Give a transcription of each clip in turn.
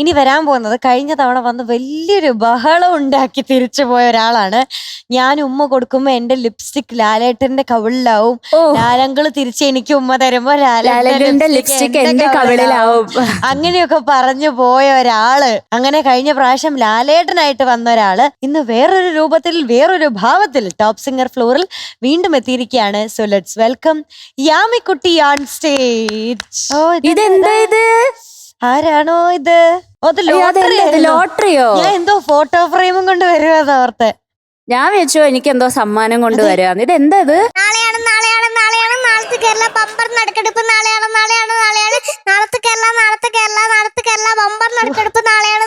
ഇനി വരാൻ പോകുന്നത് കഴിഞ്ഞ തവണ വന്ന് വലിയൊരു ബഹളം ഉണ്ടാക്കി തിരിച്ചു പോയ ഒരാളാണ്. ഞാൻ ഉമ്മ കൊടുക്കുമ്പോ എന്റെ ലിപ്സ്റ്റിക് ലാലേട്ടന്റെ കവിളിലാവും, ലാലങ്കള് തിരിച്ച് എനിക്ക് ഉമ്മ തരുമ്പോ ലാലേട്ടന്റെ ലിപ്സ്റ്റിക് എന്റെ കവിളിലാവും, അങ്ങനെയൊക്കെ പറഞ്ഞു പോയ ഒരാള്. അങ്ങനെ കഴിഞ്ഞ പ്രാവശ്യം ലാലേട്ടനായിട്ട് വന്ന ഒരാള് ഇന്ന് വേറൊരു രൂപത്തിൽ വേറൊരു ഭാവത്തിൽ ടോപ്പ് സിംഗർ ഫ്ലോറിൽ വീണ്ടും എത്തിയിരിക്കുകയാണ്. So let's welcome Yamikutty on stage. ഇതെന്താ ഇത്? ആരാണോ ഇത്? ലോട്ടറിയോ? ഞാൻ എന്തോ ഫോട്ടോ ഫ്രെയിമും കൊണ്ട് വരുവാന്ന് ഓർത്തെ. ഞാൻ വെച്ചോ എനിക്ക് എന്തോ സമ്മാനം കൊണ്ട് വരാന്ന്. ഇത് എന്താ ഇത്? നാളത്തെ കേരള ബമ്പർ നറുക്കെടുപ്പ് നാളെയാണ് നാളത്തെ കേരള ബമ്പർ നറുക്കെടുപ്പ് നാളെയാണ്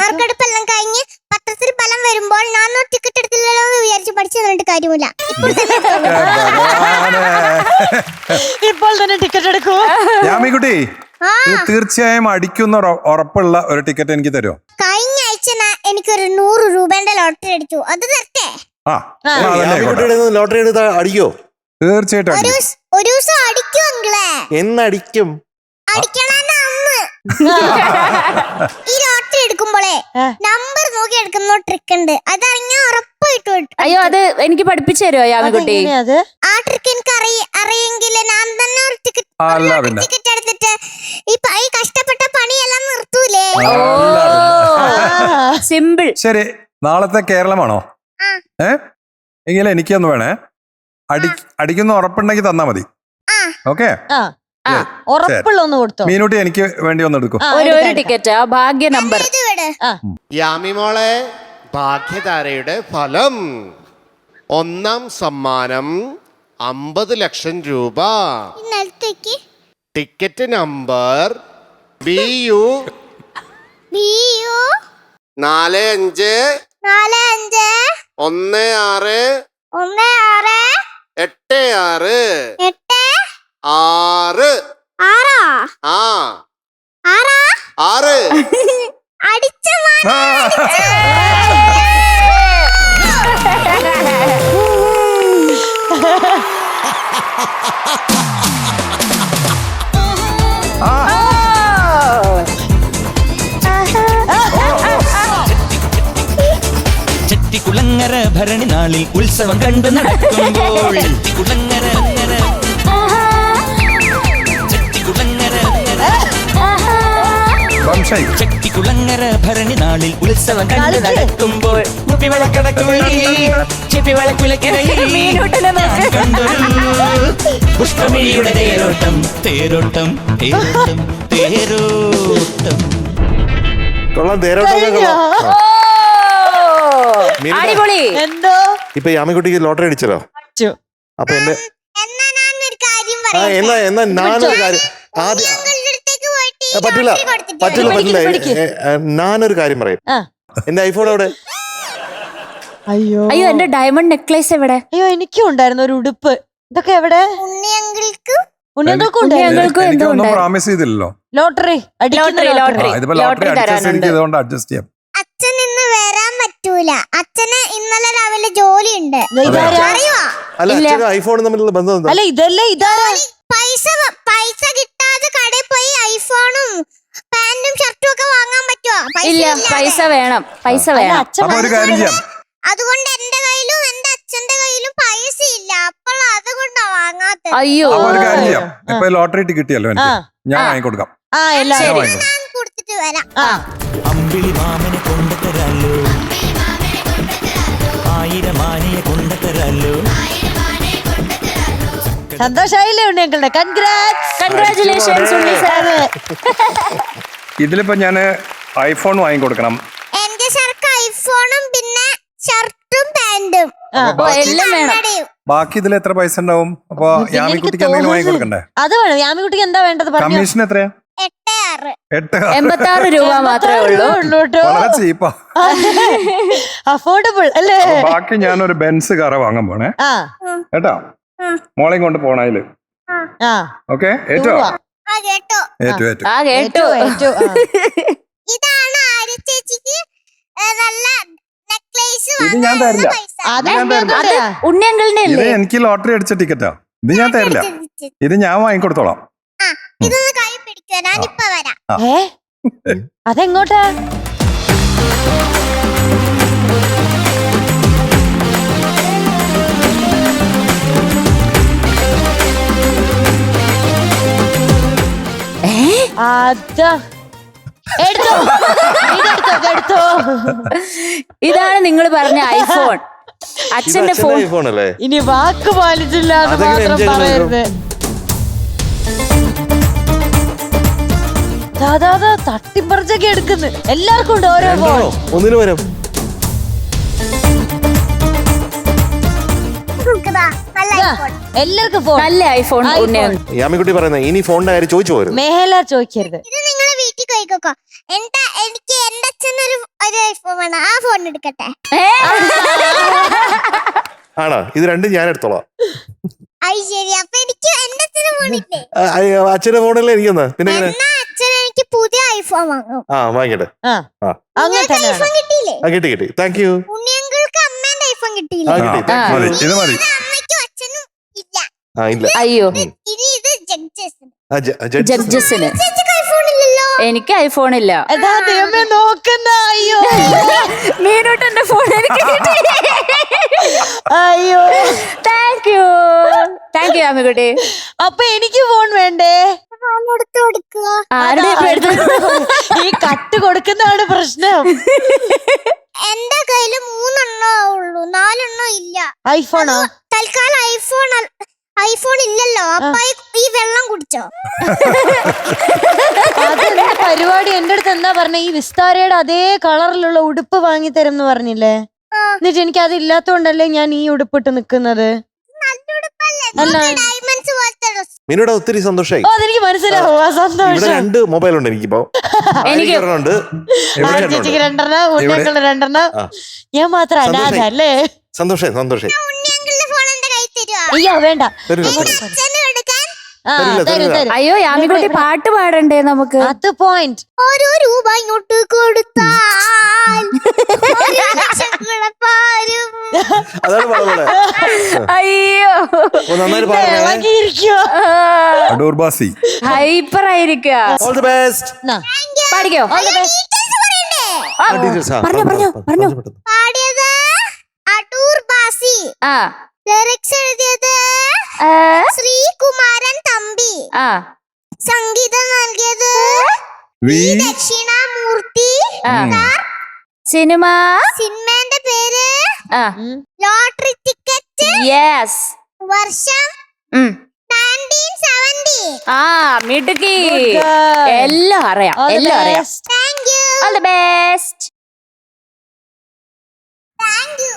നറുക്കെടുപ്പെല്ലാം കഴിഞ്ഞ് പത്രത്തിൽ ഫലം വരുമ്പോൾ ഞാൻ ടിക്കറ്റ് എടുത്തില്ലല്ലോ എന്ന് വിചാരിച്ച് പഠിച്ചു തന്നിട്ട് കാര്യമില്ല. ഇപ്പോൾ തന്നെ ടിക്കറ്റ് എടുക്കൂ. യാമിക്കുട്ടി, തീർച്ചയായും അടിക്കുന്ന ഉറപ്പുള്ള ഒരു ടിക്കറ്റ് എനിക്ക് തരുമോ? കഴിഞ്ഞ ആഴ്ച എനിക്കൊരു 100 രൂപയുടെ ലോട്ടറി അടിച്ചു, അത് തരട്ടെ? ലോട്ടറി എടുത്താ അടിക്കോ? തീർച്ചയായിട്ടും ഒരു ദിവസം അടിക്കും അങ്കിളെ. എന്നടിക്കും? അടിക്കണന്ന് അന്ന്. ഈ ലോട്ടറി എടുക്കുമ്പോളേ നമ്പർ നോക്കി എടുക്കുന്ന ട്രിക്ക് ഉണ്ട്, അതറിഞ്ഞാ ഉറപ്പായിട്ടു. അയ്യോ, അത് എനിക്ക് പഠിപ്പിച്ചു തരുമോ യാമിക്കുട്ടി? ആ ട്രിക്ക് എനിക്ക് അറിയെങ്കിൽ ഞാൻ തന്നെ ഒരു ടിക്കറ്റ് എടുത്തിട്ട് ഈ കഷ്ടപ്പെട്ട പണിയെല്ലാം നിർത്തൂലേ. സിമ്പിൾ. ശരി, നാളത്തെ കേരളമാണോ? എങ്കിലും എനിക്കൊന്ന് വേണേ. അടിക്കുന്ന ഉറപ്പുണ്ടെങ്കിൽ തന്നാ മതി. ഓക്കെ, മീനൂട്ടി എനിക്ക് വേണ്ടി ഒന്ന് എടുക്കും. ഒരു ടിക്കറ്റ്, ഭാഗ്യ നമ്പർ. യാമിമോളെ, ഭാഗ്യധാരയുടെ ഫലം: ഒന്നാം സമ്മാനം 50 ലക്ഷം രൂപ. ടിക്കറ്റ് നമ്പർ BU 45 16 86 6 അടിച്ച കുളങ്ങര ഭരണി നാളിൽ ഉത്സവം കണ്ടു നടക്കുമ്പോൾ ചെട്ടിക്കുളങ്ങര ഭരണി നാളിൽ ഉത്സവം കണ്ടു നടക്കുമ്പോൾ പുഷ്പമിഴിയുടെ തേരോട്ടം തേരോട്ടം തേരോട്ടം തേരോട്ടം. കൊള്ളാം, തേരോട്ടം. അടിപൊളി. എന്തോ ഇപ്പൊ യാമിക്കുട്ടിക്ക് ലോട്ടറി അടിച്ചല്ലോ. അപ്പൊ എന്റെ ഞാനൊരു കാര്യം പറ്റില്ല. ഞാനൊരു കാര്യം പറയും. എന്റെ ഐഫോൺ എവിടെ? അയ്യോ എന്റെ ഡയമണ്ട് നെക്ലേസ് എവിടെ? അയ്യോ, എനിക്കും ഉണ്ടായിരുന്നു ഒരു ഉടുപ്പ്. ഇതൊക്കെ എവിടെ? എനിക്കൊന്നും പ്രോമിസ് ചെയ്തില്ലല്ലോ. ലോട്ടറി അഡ്ജസ്റ്റ് ചെയ്യാം. അച്ഛൻ ഇന്ന് വരാൻ പറ്റൂല, അച്ഛന് ഇന്നലെ രാവിലെ ജോലി ഉണ്ട്. ഐഫോൺ തമ്മിലുള്ള ബന്ധം എന്താ? അല്ല, ഇതല്ലേ ഇതാരാ? പൈസ കിട്ടാതെ കടയിൽ പോയി ഐഫോണും പാന്റും ഷർട്ടും ഒക്കെ വാങ്ങാൻ പറ്റുമോ? ഇല്ല, പൈസ വേണം. അതുകൊണ്ട് എന്റെ കയ്യിലും എന്റെ അച്ഛന്റെ കയ്യിലും പൈസ ഇല്ല, അപ്പോൾ അതുകൊണ്ടാ വാങ്ങാത്തത്. അയ്യോ, ഇപ്പൊ ലോട്ടറി ടിക്കറ്റ് കിട്ടിയല്ലോ എനിക്ക്, ഞാൻ വാങ്ങിക്കൊടുക്കാം. ഞാൻ കൊടുത്തിട്ട് വരാം. അമ്പിളി മാമനെ കൊണ്ടുതരാലോ, 1000 ആനയെ കൊണ്ടുതരാലോ. സന്തോഷായില്ലേ ഉണ്ണിയങ്കളുടെ? കൺഗ്രാറ്റുലേഷൻസ് ഉണ്ണി സാർ. ഇതിലിപ്പോ ഞാന് ഐഫോൺ വാങ്ങിക്കൊടുക്കണം. എന്റെ ശർക്ക് ഐഫോണും പിന്നെ ഷർട്ടും പാന്റും എല്ലാം വേണം. ബാക്കി ഇതിൽ എത്ര പൈസ ഉണ്ടാവും? അപ്പൊ യാമിക്കുട്ടിക്ക് എന്തെങ്കിലും വാങ്ങിക്കൊടുക്കണ്ടേ? അത് വേണം. യാമിക്കുട്ടിക്ക് എന്താ വേണ്ടത്? കമ്മീഷൻ എത്രയാ? 86 രൂപ മാത്രമേ ഉള്ളൂ. വളരെ ചീപ്പാ, അഫോർഡബിൾ അല്ലേ? ബാക്കി ഞാനൊരു ബെൻസ് കാറ് വാങ്ങാൻ പോണേ കേട്ടോ. മോളെയും കൊണ്ട് പോണതില്. ഓക്കെ, ഏറ്റോ? ഇതാണ് ആര്യ ചേച്ചിക്ക് നല്ല നെക്ലേസ്. ഇത് ഞാൻ തരില്ല. ഉണ്ണിയങ്കളുടെ ഇത് എനിക്ക് ലോട്ടറി അടിച്ച ടിക്കറ്റാ. ഇത് ഞാൻ തരില്ല, ഇത് ഞാൻ വാങ്ങിക്കൊടുത്തോളാം. ഇതൊന്ന് കൈ പിടിക്കുക, ഞാനിപ്പോ വരാം. അതെങ്ങോട്ടാ? അതാ എടുത്തോ, ഇതെടുത്തോ. ഇതാണ് നിങ്ങൾ പറഞ്ഞ ഐഫോൺ. അച്ഛന്റെ ഫോൺ. ഐഫോൺ അല്ലേ? ഇനി വാക്ക് പാലിച്ചില്ല എന്ന് അതെങ്ങനെ മാത്രം MJ പറയരുത്. ദാദാ തട്ടിപ്പറിച്ചൊക്കെ എടുക്കുന്നു. എല്ലാവർക്കും ഉണ്ട് ഓരോ ഫോൺ. ഒന്നിനു വരും. എല്ലാവർക്കും ഫോൺ. നല്ല ഐഫോൺ. യാമിക്കുട്ടി പറയുന്നത് ഇനി ഫോണിന്റെ കാര്യം ചോദിച്ചു പോരും. മേഹല ചോദിക്കരുത്. ഇത് നിങ്ങളെ വീട്ടിൽ പോയിക്കോ. എനിക്ക് എന്റെ അച്ഛനൊരു ഐഫോൺ വേണം. ആ ഫോൺ എടുക്കട്ടെ. ആണോ? ഇത് രണ്ടും ഞാൻ എടുത്തോളാം. അത് ശരി. അപ്പൊ എനിക്ക് എന്റെ അച്ഛന് ഫോണില്ലേ? അച്ഛന്റെ ഫോണല്ലേ എനിക്കൊന്ന്. പിന്നെ എന്നാ അച്ഛൻ എനിക്ക് പുതിയ ഐഫോൺ വാങ്ങും. വാങ്ങിക്കട്ടെ. അങ്ങനെ തന്നെ ഐഫോൺ കിട്ടിയില്ലേ? കിട്ടി. Thank you. ഉണ്ണിയങ്ങൾക്ക് അമ്മേന്റെ ഐഫോൺ കിട്ടിയില്ലേ? മതി, ഇത് മതി. അമ്മയ്ക്കും അച്ഛനും ഇല്ല. ഇല്ല. അയ്യോ, ഇനി ഇത് ജഡ്ജസിന്. ജഡ്ജസിന്. ഐഫോൺ ഇല്ലല്ലോ. എനിക്ക് ഐഫോൺ ഇല്ല. ദൈവമേ നോക്കുന്ന. അയ്യോ മീനോട്ടെന്റെ ഫോൺ എനിക്ക് കിട്ടി. അയ്യോ താങ്ക് യു ആമിക്കുട്ടി. അപ്പൊ എനിക്ക് ഫോൺ വേണ്ടേ? ഫോൺ എടുത്ത് കൊടുക്കുക. ആരുടെ ഈ കട്ട് കൊടുക്കുന്നതാണ് പ്രശ്നം. എന്റെ കയ്യില് 3 എണ്ണോ ഉള്ളൂ, 4 എണ്ണോ ഇല്ല. ഐഫോണോ? തൽക്കാലം ഐഫോൺ ഇല്ലല്ലോ. അപ്പൊ ഈ വെള്ളം കുടിച്ചോ? അതെന്താ പരിപാടി? എന്റെ അടുത്ത് എന്താ പറഞ്ഞ? ഈ വിസ്താരയുടെ അതേ കളറിലുള്ള ഉടുപ്പ് വാങ്ങി തരും എന്ന് പറഞ്ഞില്ലേ? എന്നിട്ട് എനിക്ക് അത് ഇല്ലാത്തോണ്ടല്ലേ ഞാൻ ഈ ഉടുപ്പിട്ട് നിക്കുന്നത്. മീനുടെ ഒത്തിരി സന്തോഷായി. അതെനിക്ക് മനസ്സിലാവും. ആ സന്തോഷം. 2 മൊബൈൽ ഉണ്ട് എനിക്കിപ്പോ. എനിക്ക് ചേച്ചിക്ക് 2 ഉണ്ണിയങ്കൾ 2. ഞാൻ മാത്രം അനാഥ അല്ലേ? സന്തോഷം. ഉണ്ണിയങ്കളുടെ ഫോൺ എന്റെ കൈ തരുവാ. അയ്യോ വേണ്ട. അച്ഛന് എടുക്കാൻ. തരും. അയ്യോ യാമിക്കുട്ടി പാട്ട് പാടണ്ടേ നമുക്ക്? അത് പോയിന്റ്. 1 രൂപ ഇങ്ങോട്ട് കൊടുത്താൽ 1 ലക്ഷം കൂടെ പോരും. അതാണ് അയ്യോ നന്നായി അടൂർബാസി ഹൈപ്പർ ആയിരിക്കുക. All the best. പാടിക്കോ. പറഞ്ഞു. പാടിയത് അടൂർ ബാസി. ലിറിക്സ് എഴുതിയത് ശ്രീകുമാരൻ തമ്പി. സംഗീതം നൽകിയത് ദക്ഷിണാമൂർത്തി. സിനിമേന്റെ പേര് ലോട്ടറി ടിക്കറ്റ്. യെസ്. വർഷം 1970. മിടുക്കി. എല്ലാം അറിയാം. Thank you. All the best. Thank you.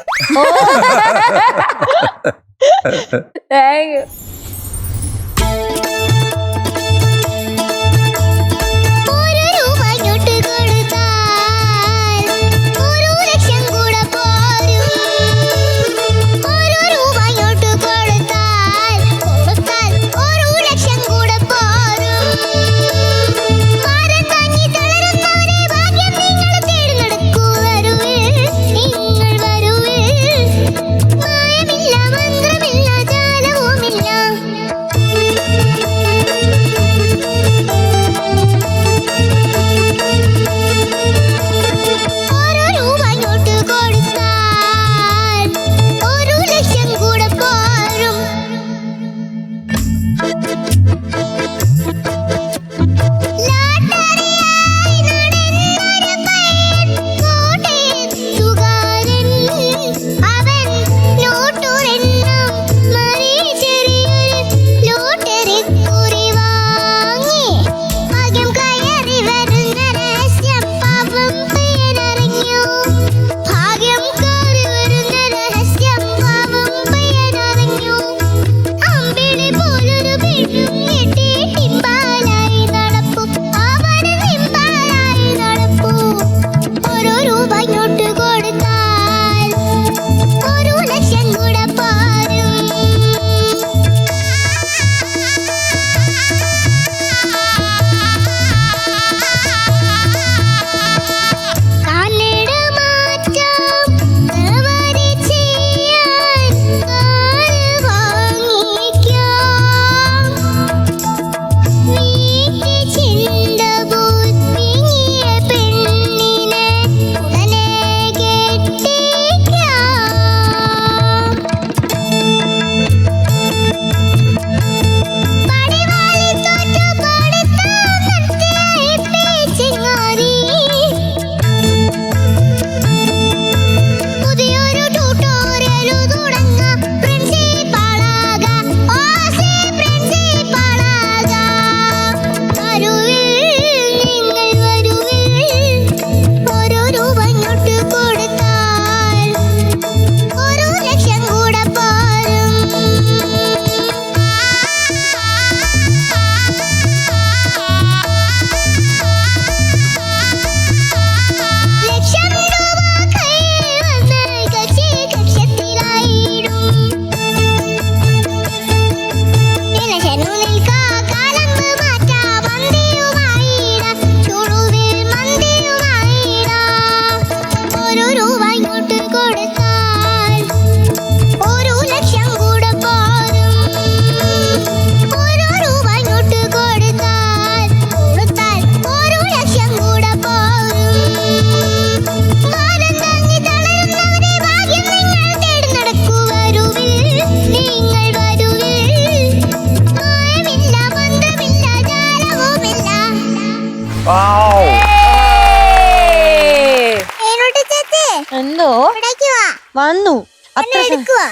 എന്തോ ഇവിടേക്ക് വാ. വന്നു എന്നെ എടുക്കുവാ.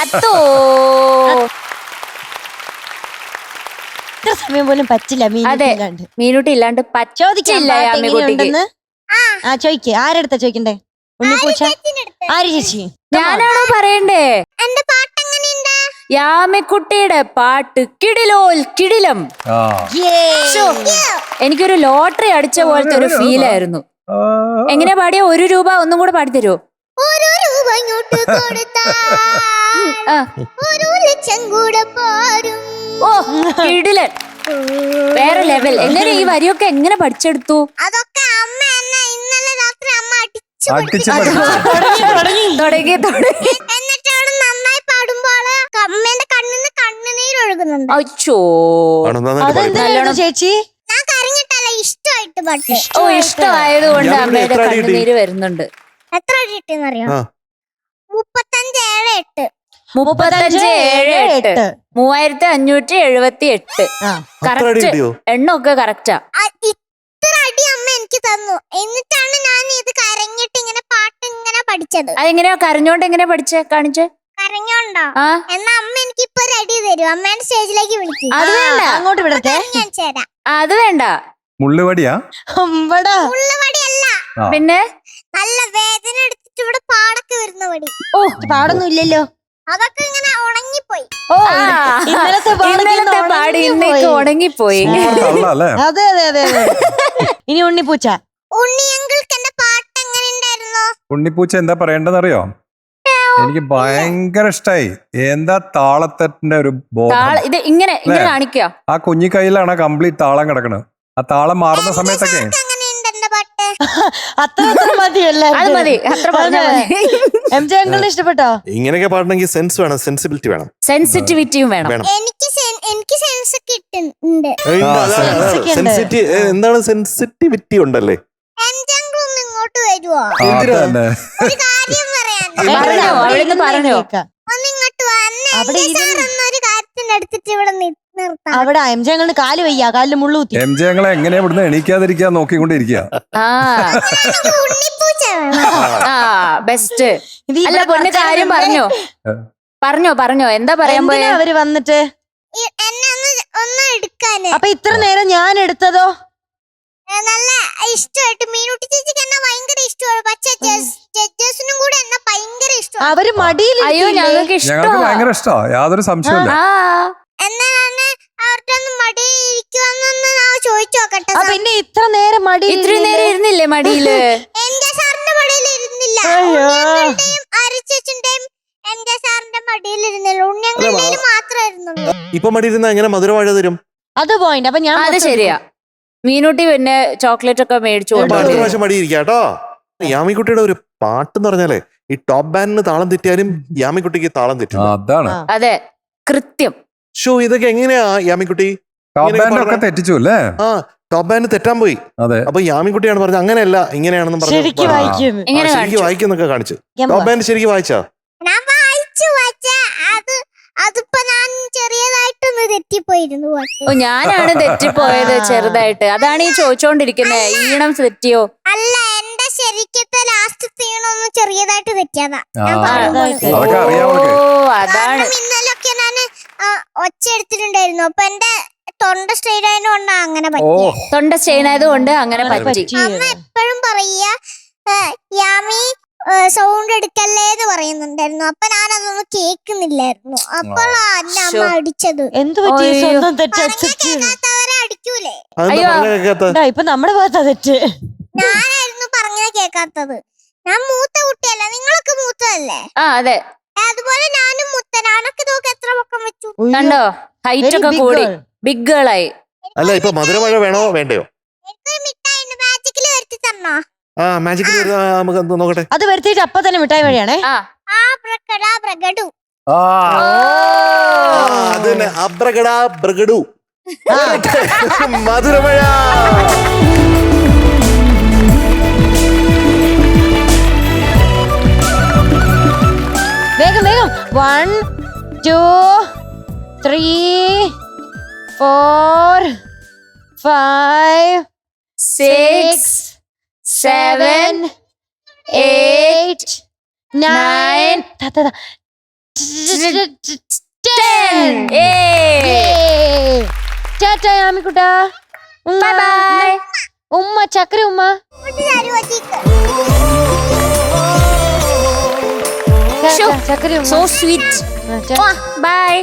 അത്തോ ഇത്ര സമയം പോലും പറ്റില്ല അതെ. മീനുട്ടില്ലാണ്ട്. മീനുട്ടി ഇല്ലാണ്ട് ചോദിക്കാം പറ്റില്ല പാട്ട് യാമിക്കുട്ടിക്ക്. എങ്ങനെയുണ്ടെന്ന്. ആ ചോദിക്കേ, ആരെടുത്താ ചോദിക്കണ്ടേ? ഉണ്ണിപ്പൂച്ച ചേച്ചിന്റെ അടുത്ത്. ആര് ചേച്ചി? ഞാനാണോ പറയണ്ടേ? എന്റെ പാട്ട് എങ്ങനെയുണ്ട്? യാമിക്കുട്ടിയുടെ പാട്ട് കിടിലോൽ കിടിലം. ആ. ശ്ശോ, എനിക്കൊരു ലോട്ടറി അടിച്ച പോലത്തെ ഒരു ഫീൽ ആയിരുന്നു. എങ്ങനെയാ പാടിയ? 1 രൂപ ഒന്നും കൂടെ പാടിത്തരുമോ? 1 രൂപ ഇങ്ങോട്ട് കൊടുത്താൽ ആ. 1 ലക്ഷം കൂടെ പോരും. ഓ കിടിലൻ, വേറെ ലെവൽ. എങ്ങനെ ഈ വരിയൊക്കെ എങ്ങനെ പഠിച്ചെടുത്തു? അതൊക്കെ അമ്മ എന്നെ ഇന്നലെ രാത്രി അമ്മ അടിച്ചു അടിച്ച് പഠിപ്പിച്ചു. തുടങ്ങി എന്നിട്ടാണ് നന്നായി പാടുമ്പോൾ അമ്മേന്റെ കണ്ണിന്ന് കണ്ണുനീര് ഒഴുകുന്നുണ്ട്. അച്ചോ. ആണോ, നന്നായിട്ട് പാടി. അതെന്തായിരുന്നു ചേച്ചി? ഞാൻ കരഞ്ഞിട്ടല്ല, ഇഷ്ടമായിട്ട് പാട്ട്. ഓ, ഇഷ്ടമായതുകൊണ്ട് യാമിക്കുട്ടി അമ്മയുടെ എത്ര അടി കിട്ടി? കണ്ണുനീര് വരുന്നുണ്ട്. എത്ര അടി കിട്ടിയെന്നറിയോ? ആ. 35, 35, 3578. ആ. അത്ര അടി കറക്റ്റ് കിട്ടിയോ? എണ്ണമൊക്കെ കറക്റ്റാ. ഇത്ര അടി അമ്മ എനിക്ക് തന്നു. എന്നിട്ടാണ് ഞാൻ ഇത് കരഞ്ഞിട്ട് ഇങ്ങനെ പാട്ട് ഇങ്ങനെ പഠിച്ചത്. അതെങ്ങനെയാ കരഞ്ഞോണ്ട് എങ്ങനെയാ പഠിച്ചേ? കാണിച്ചേ. കരഞ്ഞോണ്ടോ? ആ, എന്നാ അമ്മ എനിക്ക് ഇപ്പൊ ഒരു അടി തരും. അമ്മേന്റെ സ്റ്റേജിലേക്ക് വിളിക്കും. അത് വേണ്ട, അങ്ങോട്ട് വിടട്ടെ. ഞാൻ ചേരാം. അത് വേണ്ട. മുള്ളുവടിയാ? അമ്പടാ. ഉള്ളവടിയല്ല, ആ. പിന്നെ നല്ല വേദന എടുത്തിട്ട് ഇവിടെ പാടൊക്കെ വരുന്ന വടി. ഓ പാടൊന്നും ഇല്ലല്ലോ. അതൊക്കെ ഇങ്ങനെ ഉണങ്ങിപ്പോയി. ഓ ആ, ഇന്നലത്തെ പാടൊക്കെ ഇന്ന് ഇന്നലത്തെ പാടി ഉണങ്ങിപ്പോയി. ഇന്നേക്ക് ഉണങ്ങിപ്പോയി. സൂപ്പർ തള്ള അല്ലേ? അതെ അതെ അതെ അതെ. ഇനി ഉണ്ണിപ്പൂച്ച. ഉണ്ണിയങ്കിൾക്ക് എന്റെ പാട്ട് എങ്ങനെ ഉണ്ടായിരുന്നു? ഉണ്ണിപ്പൂച്ച എന്താ പറയേണ്ടതെന്നറിയോ? എനിക്ക് ഭയങ്കര ഇഷ്ടായി. എന്താ താളത്തെറ്റിന്റെ ഒരു ബോധം. ഇത് ഇങ്ങനെ കാണിക്കോ? ആ കുഞ്ഞി കയ്യിലാണ് കംപ്ലീറ്റ് താളം കിടക്കണത്. ആ താളം മാറുന്ന സമയത്തൊക്കെ എങ്ങനെയുണ്ട് എന്റെ പാട്ട്? അത്ര മതിയല്ല. അത് മതി, അത്ര പറഞ്ഞാ മതി. എം ജെ അങ്കിളിന് ഇഷ്ടപ്പെട്ടോ? ഇങ്ങനെയൊക്കെ പാടണമെങ്കിൽ സെൻസ് വേണം, സെൻസിബിലിറ്റി വേണം. സെൻസിറ്റിവിറ്റിയും വേണം. എനിക്ക് സെൻസ് ഒക്കെ ഇട്ടുണ്ട്. സെൻസിറ്റി എന്താണ്? സെൻസിറ്റിവിറ്റി ഉണ്ടല്ലേ? എൻജാങ്കിൾ ഒന്ന് ഇങ്ങോട്ട് വരുവോ? ആ, അതന്നെ. ഒരു കാര്യം പറയാൻ. പറഞ്ഞോ, അവിടുന്ന് പറഞ്ഞോ. ഒന്ന് ഇങ്ങോട്ട് വാ. അവിടെ ഇരുന്ന് എന്നൊരു കാര്യത്തിന് എടുത്തിട്ട് ഇവിടെ നിർത്താം. അവിടെ എം ജെ അങ്കിളിന് കാല് വയ്യ, കാലില് മുള്ളുകുത്തി. എം ജെ ഞങ്ങളെ എങ്ങനെയാ ഇവിടുന്ന് എണീക്കാതിരിക്കാൻ നോക്കിക്കൊണ്ടിരിക്കുക. ആ ഉണ്ണിപ്പൂച്ച വേണം. ആ ബെസ്റ്റ്. ഇത് അല്ല, ഇവിടെ പൊന്ന് കാര്യം പറഞ്ഞോ എന്താ പറയാൻ പോയ? എന്തിനാ അവര് വന്നിട്ട്? എന്നെ ഒന്ന് എടുക്കാന്. അപ്പൊ ഇത്ര നേരം ഞാൻ എടുത്തതോ? നല്ല ഇഷ്ടമായിട്ട് മീനുട്ടി ചേച്ചിക്ക് എന്നെ ഭയങ്കര ഇഷ്ടമാണ്. പക്ഷെ ജഡ്ജസിനും കൂടെ എന്നെ ഭയങ്കര ഇഷ്ടമാണ്. അവര് മടിയിൽ അയ്യോ, ഞങ്ങൾക്ക് ഞങ്ങൾക്ക് ഇഷ്ടമാ. ഭയങ്കര ഇഷ്ടമാണ്, യാതൊരു സംശയമില്ല. ആ, എന്നാ ഞാൻ അവരുടെ ഒന്ന് മടിയിൽ ഇരിക്കുവാന്നൊന്ന് ഞാൻ ചോദിച്ചു നോക്കട്ടെ. പിന്നെ ഇത്ര നേരം മടിയിൽ ഇത്രയും നേരം ഇരുന്നില്ലേ മടിയില്? എന്റെ സാറിന്റെ മടിയിൽ ഇരുന്നില്ല. അയ്യോ. ഉണ്ണിയങ്ങളുടെയും അരിച്ചേച്ചിന്റെയും എന്റെ സാറിന്റെ മടിയിൽ ഇരുന്നില്ല. ഉണ്ണിയങ്ങളുടെയും മാത്രമേ ഇരുന്നുള്ളൂ. ഇപ്പൊ മടി ഇരുന്ന എങ്ങനെ മധുരവാഴ തരും? അത് പോയിന്റ്. അപ്പൊ ഞാൻ അത് ശരിയാ. മീനൂട്ടി പിന്നെ ചോക്ലേറ്റ് ഒക്കെ മേടിച്ചു അടുത്ത കൊണ്ടുവരും. പ്രാവശ്യം മടി ഇരിക്കാം കേട്ടോ. യാമിക്കുട്ടിയുടെ ഒരു പാട്ടെന്ന് പറഞ്ഞാലേ ഈ ടോപ്പ് ബാൻഡിന് താളം തെറ്റിയാലും യാമിക്കുട്ടിക്ക് താളം ആ, തെറ്റും. അതാണ്. അതെ, കൃത്യം. ഷോ ഇതൊക്കെ എങ്ങനെയാ യാമിക്കുട്ടി? ടോപ്പ് ഇങ്ങനെ ബാൻഡ് ഒക്കെ പറഞ്ഞ- തെറ്റിച്ചു അല്ലേ? ആ, ടോപ്പ് ബാൻഡ് തെറ്റാൻ പോയി. അതെ. അപ്പൊ യാമിക്കുട്ടിയാണ് പറഞ്ഞത് അങ്ങനെയല്ല ഇങ്ങനെയാണെന്ന് പറഞ്ഞു. ശരിക്കും വായിക്കുന്നു. എങ്ങനെ ശരിക്കും കാണിച്ചു? വായിക്കുന്നൊക്കെ കാണിച്ചു. ടോപ്പ് ബാൻഡ് ശരിക്കും വായിച്ചാ? ഞാൻ വായിച്ചു അതിപ്പോ ഞാൻ ചെറിയതായിട്ടൊന്ന് തെറ്റിപ്പോയിരുന്നു. ഓ, ഞാനാണ് തെറ്റിപ്പോയത് ചെറുതായിട്ട്. അതാണ് ഈ ചോദിച്ചോണ്ടിരിക്കുന്നത്. ഈണം തെറ്റിയോ? അല്ല, എന്റെ ശരിക്കത്തെ ലാസ്റ്റ് തീണൊന്ന് ചെറിയതായിട്ട് തെറ്റിയതാ. ആ, ഞാൻ പറയുമ്പോൾ അതൊക്കെ അറിയാം അവൾക്ക്. ഓ, അതാണ്. കാരണം ഇന്നലൊക്കെ ഞാൻ ഒച്ച എടുത്തിട്ടുണ്ടായിരുന്നു. അപ്പൊ എന്റെ തൊണ്ട സ്ട്രെയിറ്റ് ആയതുകൊണ്ടാ അങ്ങനെ ഓ, പറ്റിയത്. തൊണ്ട ചെയ്യുന്നത് കൊണ്ട് അങ്ങനെ പറ്റി. അമ്മ എപ്പോഴും പറയുക യാമി സൗണ്ട് എടുക്കല്ലേന്ന് പറയുന്നുണ്ടായിരുന്നു. അപ്പൊ ഞാൻ അതൊന്നും കേൾക്കുന്നില്ലായിരുന്നു. അപ്പോഴാ എന്നെ അമ്മ ശോ. അടിച്ചത്. എന്ത് പറ്റി? അയ്യോ. സ്വന്തം തെറ്റാ. പറഞ്ഞാ കേൾക്കാത്തവരെ അടിക്കൂലേ? അതെന്താ അയ്യോ. പറഞ്ഞ കേൾക്കാത്ത? ഇപ്പൊ നമ്മുടെ ഭാഗത്താ തെറ്റ്. ഞാനായിരുന്നു പറഞ്ഞത് കേൾക്കാത്തത്. ഞാൻ മൂത്ത കുട്ടിയല്ല, നിങ്ങളൊക്കെ മൂത്തതല്ലേ? ആ, അതെ. അതുപോലെ ഞാനും മുത്തനാണൊക്കെ നോക്ക് എത്ര പൊക്കം വെച്ചു. കണ്ടോ, ഹൈറ്റ് ഒക്കെ കൂടി ബിഗ് ഗേൾ ആയി. അല്ല, ഇപ്പൊ മധുരമഴ വേണോ വേണ്ടയോ? എനിക്കൊരു മിഠായി മാജിക്കില് വരുത്തി തന്നോ? ആ, മാജിക് നമുക്ക് ഒന്ന് നോക്കട്ടെ. അത് വരുത്തിയിട്ട് അപ്പൊ തന്നെ മിഠായി വഴിയാണേ. ആ, ആ പ്രകടാ പ്രകടു. ആ, അത് തന്നെ, അബ്രഗഡ ബ്രഗഡു. മധുരമഴ. വേഗം വേഗം. 1 2 3 4 5 6 7 8 9 10 ടാറ്റാ യാമിക്കുട്ടാ. Bye bye. ഉമ്മ ചക്കര ഉമ്മ. ചക്കര ഉമ്മ. So sweet. ബൈ.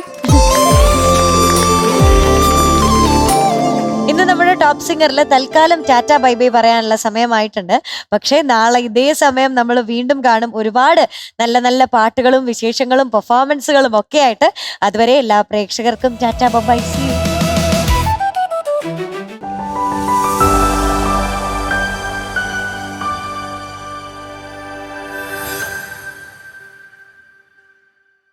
ഇന്ന് നമ്മുടെ ടോപ്പ് സിംഗറിൽ തൽക്കാലം ടാറ്റ ബൈ ബൈ പറയാനുള്ള സമയമായിട്ടുണ്ട്. പക്ഷേ നാളെ ഇതേ സമയം നമ്മൾ വീണ്ടും കാണും. ഒരുപാട് നല്ല നല്ല പാട്ടുകളും വിശേഷങ്ങളും പെർഫോമൻസുകളും ഒക്കെ ആയിട്ട്. അതുവരെ എല്ലാ പ്രേക്ഷകർക്കും ടാറ്റ ബൈ ബൈ.